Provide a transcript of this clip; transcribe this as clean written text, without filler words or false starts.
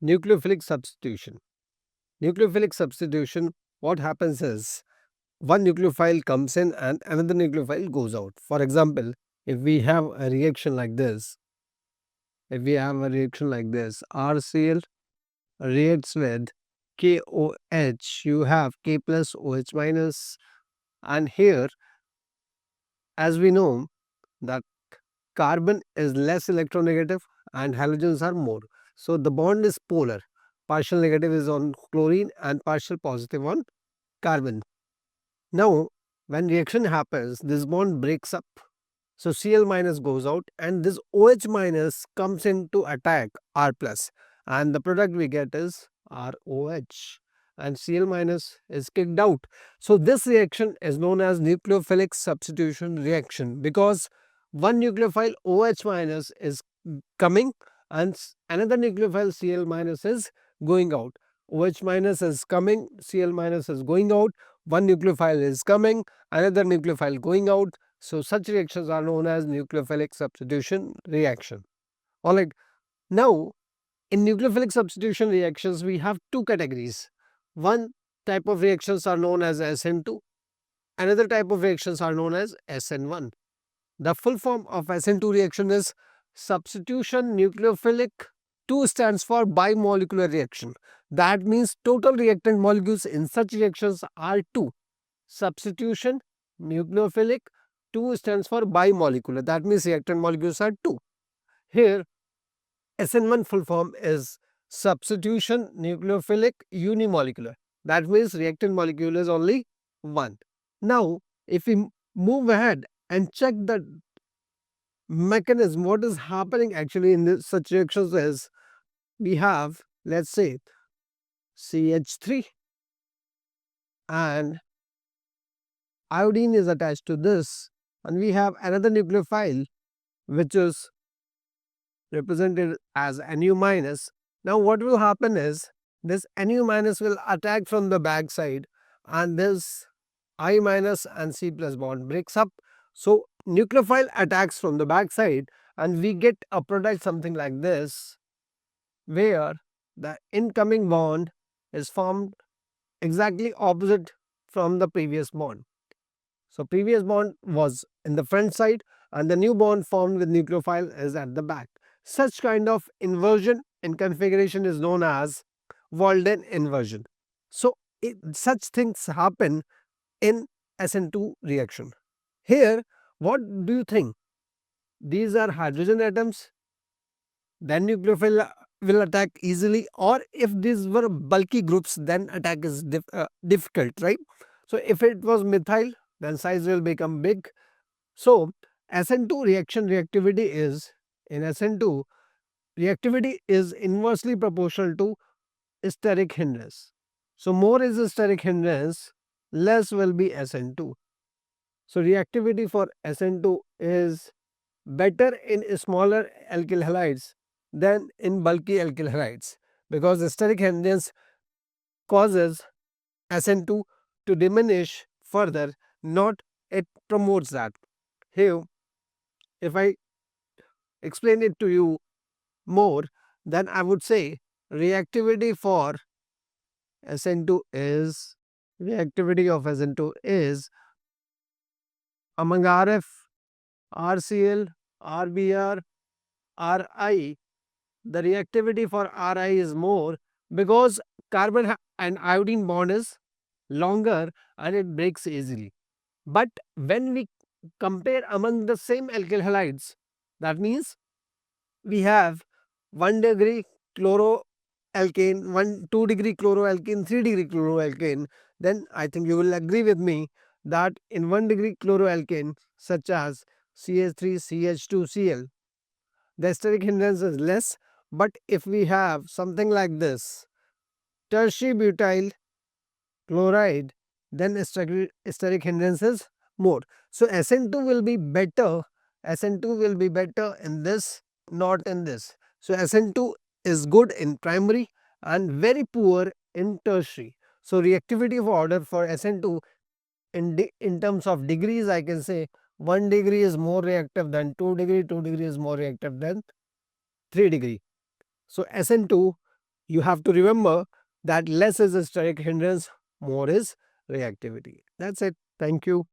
Nucleophilic substitution. Nucleophilic substitution, what happens is one nucleophile comes in and another nucleophile goes out. For example, if we have a reaction like this, RCl reacts with KOH, you have K plus OH minus, and here, as we know, that carbon is less electronegative and halogens are more. So the bond is polar. Partial negative is on chlorine and partial positive on carbon. Now, when reaction happens, this bond breaks up. So Cl minus goes out and this OH minus comes in to attack R plus, and the product we get is ROH, and Cl minus is kicked out. So this reaction is known as nucleophilic substitution reaction because one nucleophile OH minus is coming and another nucleophile Cl minus is going out. OH minus is coming, Cl minus is going out, one nucleophile is coming, another nucleophile going out. So such reactions are known as nucleophilic substitution reaction. Alright, now in nucleophilic substitution reactions we have two categories. One type of reactions are known as SN2, another type of reactions are known as SN1. The full form of SN2 reaction is substitution nucleophilic. 2 stands for bimolecular reaction. That means total reactant molecules in such reactions are 2. Substitution nucleophilic. 2 stands for bimolecular. That means reactant molecules are 2. Here, SN1 full form is substitution nucleophilic unimolecular. That means reactant molecule is only 1. Now, if we move ahead and check the mechanism, what is happening actually in this, such reactions is we have, let's say, CH3 and iodine is attached to this, and we have another nucleophile which is represented as Nu minus. Now what will happen is this Nu minus will attack from the back side and this I minus and C plus bond breaks up. So nucleophile attacks from the back side and we get a product something like this, where the incoming bond is formed exactly opposite from the previous bond. So previous bond was in the front side and the new bond formed with nucleophile is at the back. Such kind of inversion in configuration is known as Walden inversion. So such things happen in SN2 reaction. Here, what do you think? These are hydrogen atoms, then nucleophile will attack easily, or if these were bulky groups, then attack is difficult, right? So if it was methyl, then size will become big. So SN2 reaction reactivity is, in SN2, reactivity is inversely proportional to steric hindrance. So more is the steric hindrance, less will be SN2. So reactivity for SN2 is better in smaller alkyl halides than in bulky alkyl halides, because steric hindrance causes SN2 to diminish further, not it promotes that. Here, if I explain it to you more, then I would say reactivity for SN2 is, reactivity of SN2 is among RF, RCl, RBr, Ri, the reactivity for Ri is more because carbon and iodine bond is longer and it breaks easily. But when we compare among the same alkyl halides, that means we have 1 degree chloroalkane, 2 degree chloroalkane, 3 degree chloroalkane, then I think you will agree with me that in 1 degree chloroalkane such as CH3, CH2, Cl, the steric hindrance is less. But if we have something like this, tertiary butyl chloride, then steric hindrance is more. So SN2 will be better. SN2 will be better in this, not in this. So SN2 is good in primary and very poor in tertiary. So reactivity of order for SN2 in terms of degrees, I can say 1 degree is more reactive than 2 degree, 2 degree is more reactive than 3 degree. So SN2 You have to remember that less is a steric hindrance, more is reactivity. That's it. Thank you.